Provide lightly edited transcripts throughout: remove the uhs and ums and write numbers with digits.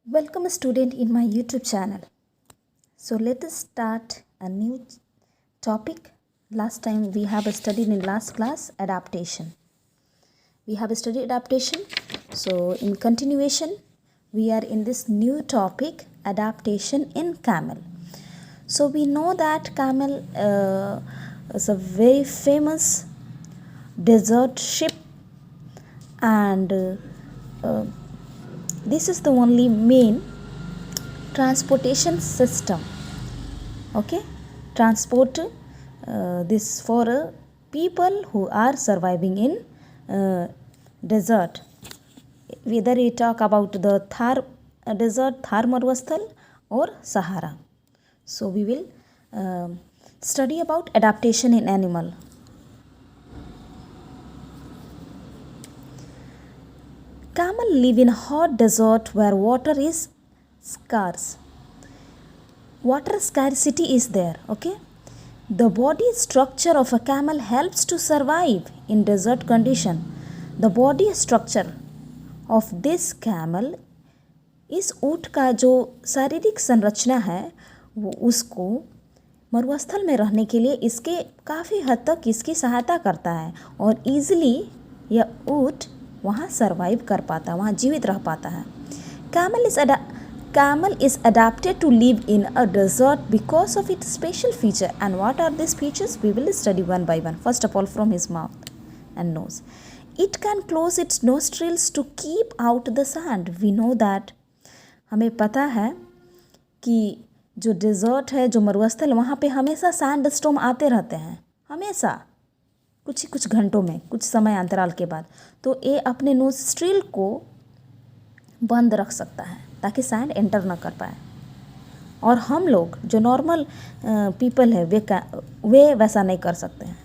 Welcome student in my YouTube channel. So let us start a new topic. Last time we have studied in last class adaptation. We have studied adaptation. So in continuation we are in this new topic adaptation in camel. So we know that camel is a very famous desert ship and this is the only main transportation system. Okay, transport this for people who are surviving in desert, whether we talk about the Thar desert, Thar Marwasthal or Sahara. So we will study about adaptation in animal. Camel live in hot desert where water is scarce. Water scarcity is there. Okay, the body structure of a camel helps to survive in desert condition. The body structure of this camel, इस ऊँट का जो शारीरिक संरचना है वो उसको मरुस्थल में रहने के लिए इसके काफ़ी हद तक इसकी सहायता करता है और ईजिली यह ऊँट वहाँ सर्वाइव कर पाता है, वहाँ जीवित रह पाता है. Camel is adapted to live in a desert because of its special feature. And what are these features? We will study one by one. First of all, from his mouth and nose. It can close its nostrils to keep out the sand. We know that. हमें पता है कि जो desert है, जो मरुस्थल, वहाँ पे हमेशा सैंड स्टॉर्म आते रहते हैं, हमेशा कुछ घंटों में, कुछ समय अंतराल के बाद. तो ये अपने नोस्ट्रिल को बंद रख सकता है ताकि सैंड एंटर ना कर पाए. और हम लोग जो नॉर्मल पीपल है वे वैसा नहीं कर सकते हैं.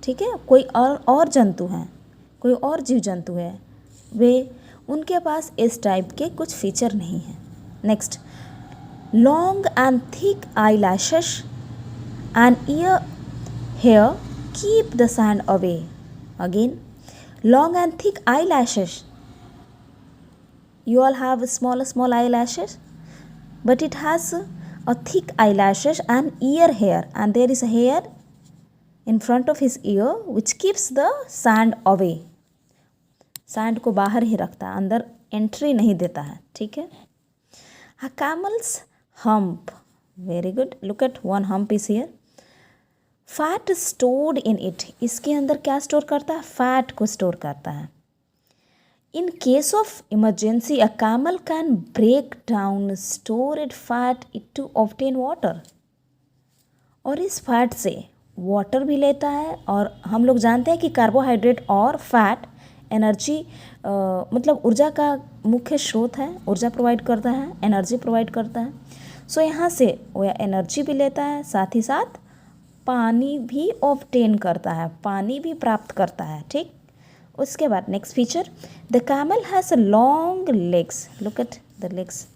ठीक है, कोई और जंतु हैं, कोई और जीव जंतु है, वे उनके पास इस टाइप के कुछ फीचर नहीं हैं. Next, long and thick eyelashes and ear hair keep the sand away. Again, long and thick eyelashes. You all have small eyelashes, but it has a thick eyelashes and ear hair, and there is a hair in front of his ear which keeps the sand away. Sand को बाहर ही रखता है, अंदर entry नहीं देता है. ठीक है. A camel's hump. Very good. Look at one hump is here. Fat stored in it. इसके अंदर क्या स्टोर करता है? फैट को स्टोर करता है. In case of emergency a camel can break down stored fat to obtain water. और इस फैट से वाटर भी लेता है. और हम लोग जानते हैं कि कार्बोहाइड्रेट और फैट एनर्जी मतलब ऊर्जा का मुख्य स्रोत है, ऊर्जा प्रोवाइड करता है, एनर्जी प्रोवाइड करता है. सो यहाँ से वो एनर्जी भी लेता है, साथ ही साथ पानी भी ऑब्टेन करता है, पानी भी प्राप्त करता है. ठीक. उसके बाद next feature, the camel has a long legs. Look at the legs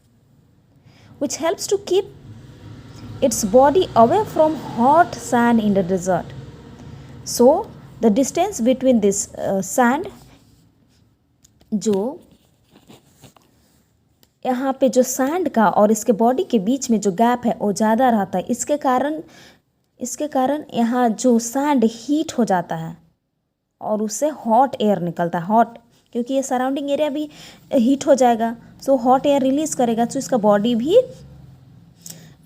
which helps to keep its body away from hot sand in the desert. So the distance between this sand, जो यहाँ पे जो sand का और इसके body के बीच में जो गैप है वो ज़्यादा रहता है. इसके कारण यहाँ जो सैंड हीट हो जाता है और उससे हॉट एयर निकलता है. हॉट, क्योंकि ये सराउंडिंग एरिया भी हीट हो जाएगा, सो हॉट एयर रिलीज़ करेगा, तो इसका बॉडी भी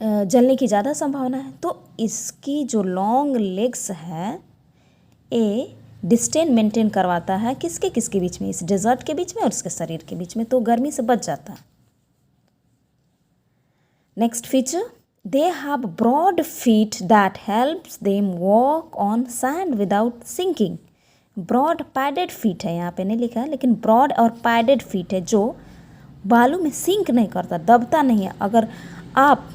जलने की ज़्यादा संभावना है. तो इसकी जो लॉन्ग लेग्स है ये डिस्टेंस मेंटेन करवाता है किसके बीच में? इस डेजर्ट के बीच में और उसके शरीर के बीच में, तो गर्मी से बच जाता है. Next feature, they have broad feet that helps them walk on sand without sinking. broad padded feet है, यहाँ पे नहीं लिखा है, लेकिन broad और padded feet है जो बालू में सिंक नहीं करता, दबता नहीं है. अगर आप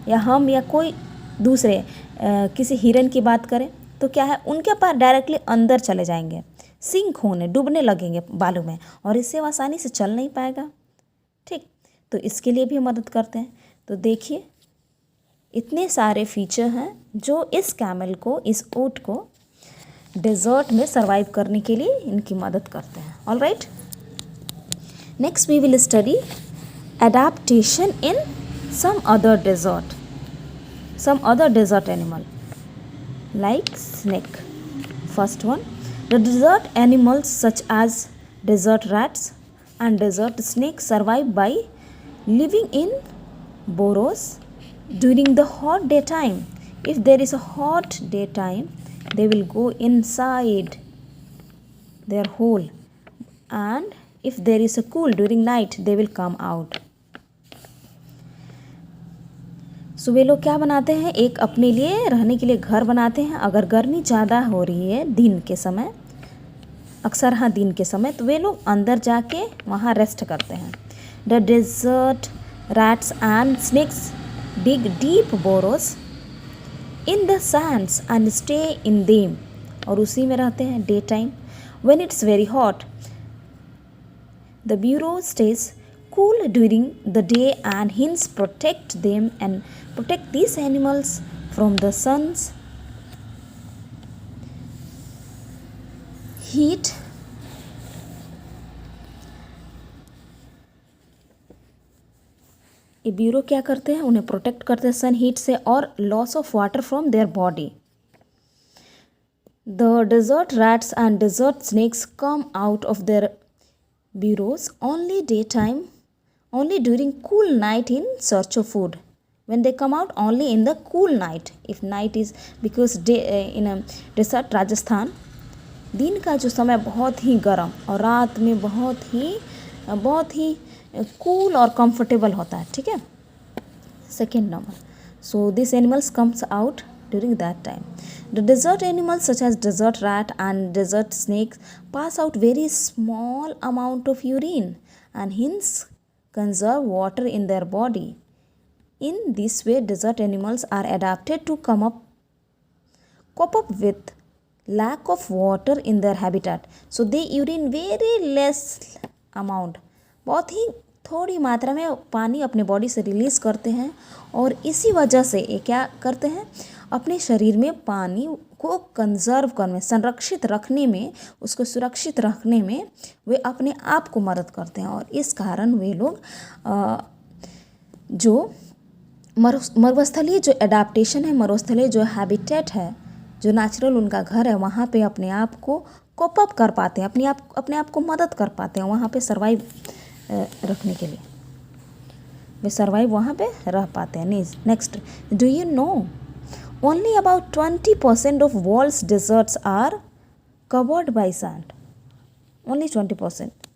या हम या कोई दूसरे किसी हिरन की बात करें तो क्या है, उनके पास डायरेक्टली अंदर चले जाएंगे, सिंक होने, डूबने लगेंगे बालू में, और इससे वो आसानी से चल नहीं पाएगा. ठीक. तो इसके लिए भी मदद करते हैं. तो देखिए इतने सारे फीचर हैं जो इस कैमल को, इस ऊँट को डेजर्ट में सर्वाइव करने के लिए इनकी मदद करते हैं. All right. Next we will study adaptation in some other desert animal like snake. First one, the desert animals such as desert rats and desert snakes survive by living in burrows during the hot daytime. If there is a hot daytime, they will go inside their hole, and if there is a cool during night, they will come out. सो वे लोग क्या बनाते हैं, एक अपने लिए रहने के लिए घर बनाते हैं. अगर गर्मी ज़्यादा हो रही है दिन के समय, अक्सर हाँ दिन के समय, तो वे लोग अंदर जाके वहाँ रेस्ट करते हैं. The desert rats and snakes dig deep burrows in the sands and stay in them, और उसी में रहते हैं day time. When it's very hot, the burrow stays cool during the day, and hens protect them and protect these animals from the sun's heat. ये bureau क्या करते हैं, उन्हें प्रोटेक्ट करते हैं सन हीट से और loss of water from their body. The desert rats and desert snakes come out of their burrows only during cool night in search of food. When they come out only in the cool night, if night is, because in a desert Rajasthan, दिन का जो समय बहुत ही गर्म और रात में बहुत ही कूल और कंफर्टेबल होता है. ठीक है. Second number, so this animals comes out during that time. The desert animals such as desert rat and desert snakes pass out very small amount of urine, and hence conserve water in their body. In this way, desert animals are adapted to cope up with lack of water in their habitat. So they urine very less amount, बहुत ही थोड़ी मात्रा में पानी अपने body से release करते हैं, और इसी वजह से ये क्या करते हैं, अपने शरीर में पानी को कंजर्व करने, संरक्षित रखने में, उसको सुरक्षित रखने में वे अपने आप को मदद करते हैं. और इस कारण वे लोग जो मरुस्थलीय जो एडाप्टेशन है, मरुस्थलीय जो हैबिटेट है, जो नेचुरल उनका घर है, वहाँ पे अपने आप को कोप अप कर पाते हैं, अपने आप को मदद कर पाते हैं वहाँ पे सर्वाइव रखने के लिए, वे सर्वाइव वहाँ पे रह पाते हैं. Next, do you know only about 20% of world's deserts are covered by sand. Only 20%.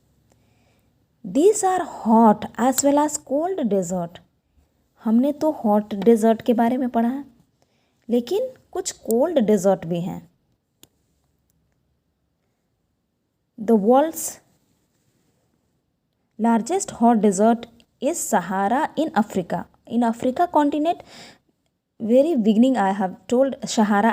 These are hot as well as cold desert. हमने तो हॉट डेजर्ट के बारे में पढ़ा है, लेकिन कुछ कोल्ड डेजर्ट भी हैं. The world's largest hot desert is Sahara in Africa. In Africa continent, very beginning I have told Sahara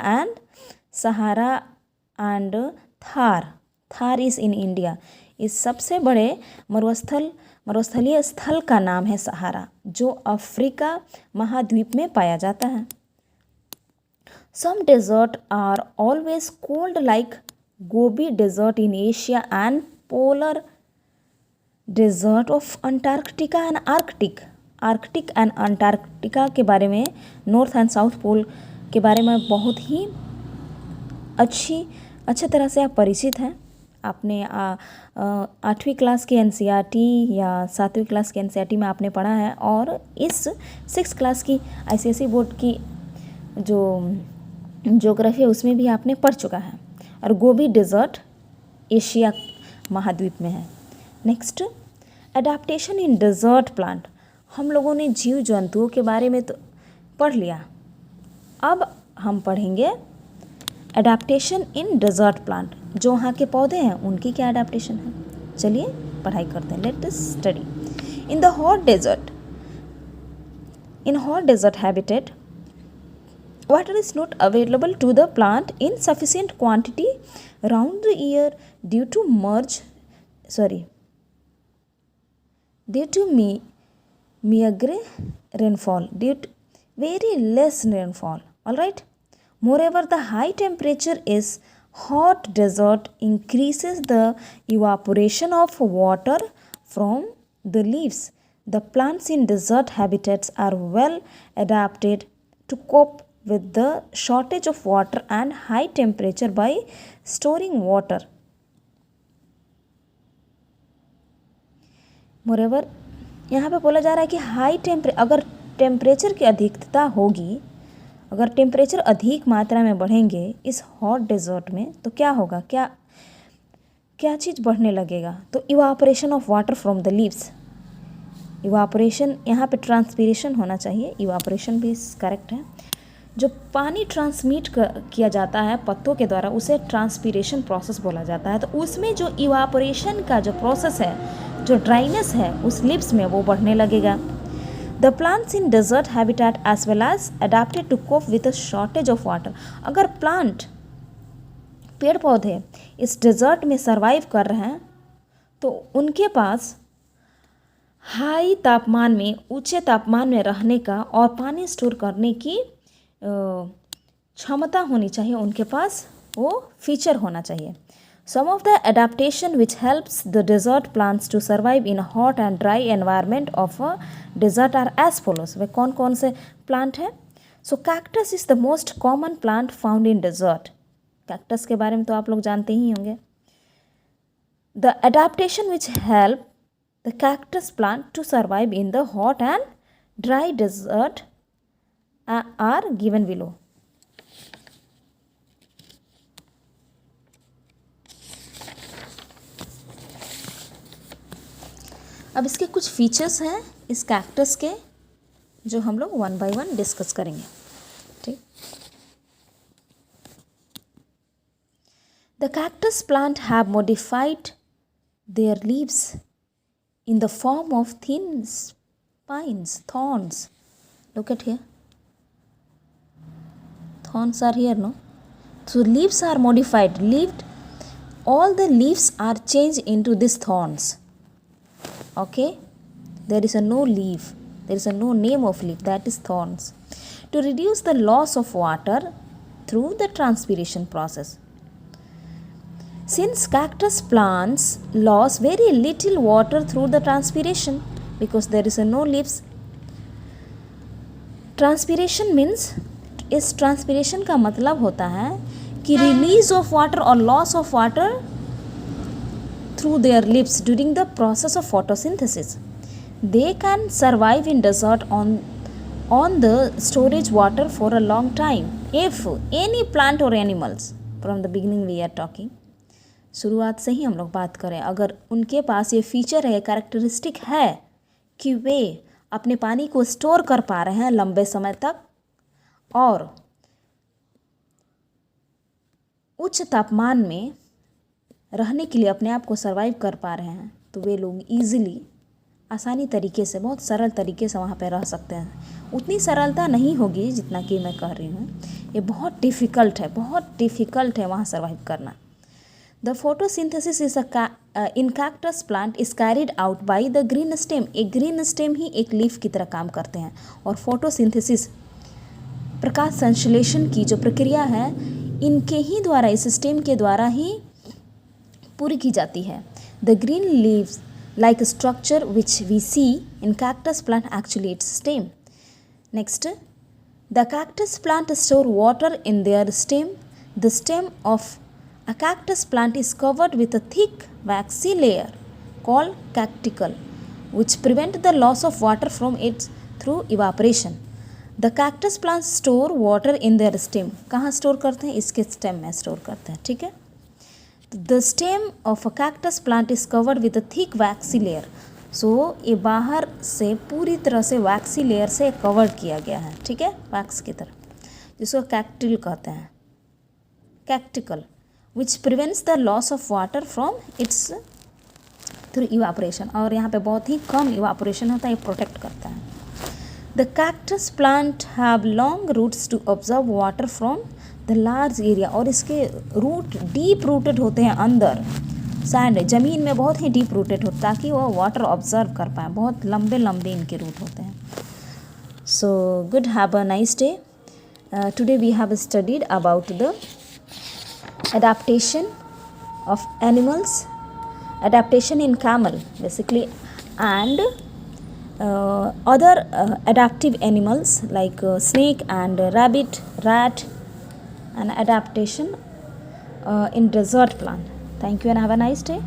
and Thar is in India. इस सबसे बड़े मरुस्थलीय स्थल का नाम है सहारा, जो अफ्रीका महाद्वीप में पाया जाता है. Some desert are always cold like Gobi Desert in Asia and polar desert of Antarctica and Arctic and Antarctica के बारे में, नॉर्थ एंड साउथ पोल के बारे में बहुत ही अच्छे तरह से आप परिचित हैं. आपने 8वीं क्लास के NCERT या 7वीं क्लास के NCERT में आपने पढ़ा है, और इस 6th क्लास की ICSE बोर्ड की जो ज्योग्राफी है उसमें भी आपने पढ़ चुका है. और गोबी डेजर्ट एशिया महाद्वीप में है. Next, adaptation in desert plant. हम लोगों ने जीव जंतुओं के बारे में तो पढ़ लिया, अब हम पढ़ेंगे एडाप्टेशन इन डेजर्ट प्लांट. जो वहाँ के पौधे हैं उनकी क्या एडाप्टेशन है, चलिए पढ़ाई करते हैं. Let us study. In hot desert habitat, water is not available to the plant in sufficient quantity round the year due to meagre rainfall, due to very less rainfall. All right. Moreover, the high temperature is hot desert increases the evaporation of water from the leaves. The plants in desert habitats are well adapted to cope with the shortage of water and high temperature by storing water. Moreover, यहाँ पे बोला जा रहा है कि अगर temperature की अधिकता होगी, अगर टेम्परेचर अधिक मात्रा में बढ़ेंगे इस हॉट डेजर्ट में, तो क्या होगा, क्या चीज़ बढ़ने लगेगा? तो evaporation of water from the leaves. Evaporation, यहाँ पे ट्रांसपीरेशन होना चाहिए, इवापोरेशन भी करेक्ट है। जो पानी ट्रांसमिट किया जाता है पत्तों के द्वारा उसे ट्रांसपीरेशन प्रोसेस बोला जाता है। तो उसमें जो इवापोरेशन का जो प्रोसेस है, जो ड्राइनेस है उस लीव्स में, वो बढ़ने लगेगा। The plants in desert habitat as well as adapted to cope with a shortage of water. अगर प्लांट, पेड़ पौधे इस डेजर्ट में सर्वाइव कर रहे हैं तो उनके पास हाई तापमान में, ऊंचे तापमान में रहने का और पानी स्टोर करने की क्षमता होनी चाहिए, उनके पास वो फीचर होना चाहिए। Some of the adaptation which helps the desert plants to survive in hot and dry environment of a desert are as follows. वे कौन कौन से प्लांट हैं? So cactus is the most common plant found in desert. Cactus के बारे में तो आप लोग जानते ही होंगे। The adaptation which help the cactus plant to survive in the hot and dry desert are given below. अब इसके कुछ फीचर्स हैं इस कैक्टस के, जो हम लोग वन बाय वन डिस्कस करेंगे। ठीक, the cactus plant have modified there leaves in the form of thin spines, thorns. Look at here. Thorns are here, no? So leaves are modified. All the leaves are changed into these thorns. Okay? There is a no leaf. There is a no name of leaf. That is thorns. To reduce the loss of water through the transpiration process. Since cactus plants lose very little water through the transpiration because there is no leaves. Transpiration means, इस transpiration का मतलब होता है कि release of water or loss of water through their leaves during the process of photosynthesis. They can survive in desert on the storage water for a long time. If any plant or animals, from the beginning we are talking, शुरुआत से ही हम लोग बात करें, अगर उनके पास ये feature है, कैरेक्टरिस्टिक है कि वे अपने पानी को स्टोर कर पा रहे हैं लंबे समय तक और उच्च तापमान में रहने के लिए अपने आप को सर्वाइव कर पा रहे हैं, तो वे लोग ईजिली, आसानी तरीके से, बहुत सरल तरीके से वहाँ पे रह सकते हैं। उतनी सरलता नहीं होगी जितना कि मैं कह रही हूँ, ये बहुत डिफ़िकल्ट है वहाँ सर्वाइव करना। The photosynthesis in cactus plant is carried out by the green stem. एक green stem ही एक लीफ की तरह काम करते हैं और photosynthesis, प्रकाश संश्लेषण की जो प्रक्रिया है, इनके ही द्वारा, इस स्टेम के द्वारा ही पूरी की जाती है। The green leaves like a structure which we see in cactus plant actually its stem. Next, the cactus plant store water in their stem. The stem of a cactus plant is covered with a thick waxy layer called cacticle which prevent the loss of water from it through evaporation. The cactus plants store water in their stem. कहाँ store करते हैं? इसके stem में store करते हैं। ठीक है, The stem of a cactus plant is covered with a thick waxy layer. So ये बाहर से पूरी तरह से waxy layer से कवर किया गया है। ठीक है, वैक्स की तरह, जिसको कैक्टिल कहते हैं, cacticle, which prevents the loss of water from its through evaporation. और यहाँ पे बहुत ही कम evaporation होता है, ये प्रोटेक्ट करता है। The cactus plant have long roots to absorb water from the large area. और इसके रूट डीप रूटेड होते हैं अंदर, सैंड, ज़मीन में बहुत ही डीप रूटेड होता है ताकि वो वाटर ऑब्जर्व कर पाए। बहुत लंबे लंबे इनके रूट होते हैं। So good, have a nice day. Today we have studied about the adaptation of animals, adaptation in camel basically, and other adaptive animals like snake and rabbit, rat, and adaptation in desert plant. Thank you and have a nice day.